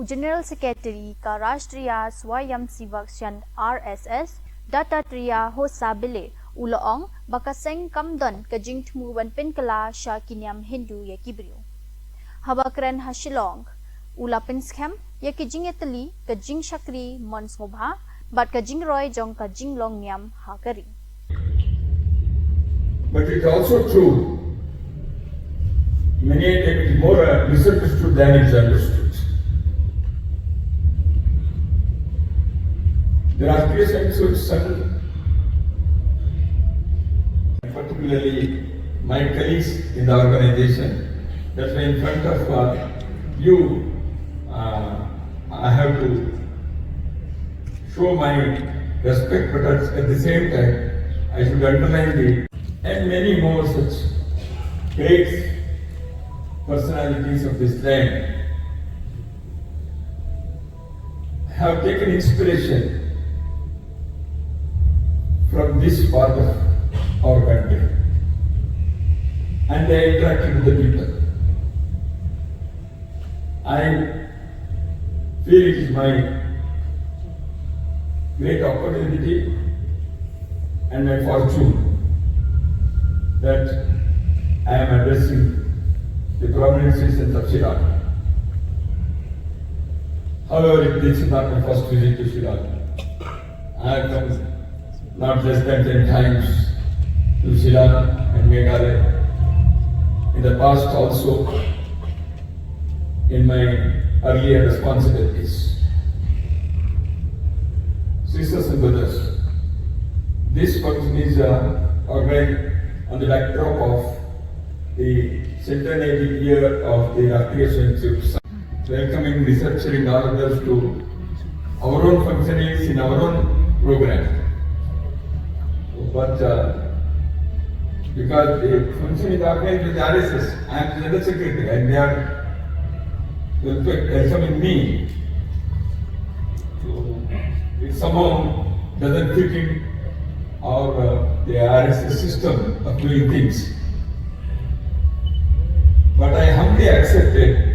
General secretary का राष्ट्रीय Swayamsevak Sangh RSS Dattatreya Hosabile Uloong Bakaseng Kamdon Kajing Tumuban Penkala Shakinyam Hindu Yakibrio Habakren Hashilong Ula Pinskem Yakijing Etali Kajing Shakri Monsmobha Bat Kajing Roy Jong Kajing Long Nyam Hakari. But it's also true, many times it is more misunderstood than it is understood. The Rashtriya Swayamsevak Sangh, particularly my colleagues in the organization, that's why in front of you, I have to show my respect, but at the same time, I should underline the and many more such great personalities of this land have taken inspiration from this part of our country and they interacted with the people. I feel it is my great opportunity and my fortune that I am addressing the prominent citizens of Shillong. However, this is not my first visit to Shillong. I have come not less than 10 times to Shillong and Meghalaya. In the past also, in my earlier responsibilities. Sisters and brothers, this function is organized on the backdrop of the centenary year of the Rashtriya Swayamsevak Sangh, welcoming, researching all others to our own functionaries in our own program. But because the function is organized with RSS, I am the General Secretary and they are welcoming me. So it somehow doesn't fit in the RSS system of doing things. But I humbly accepted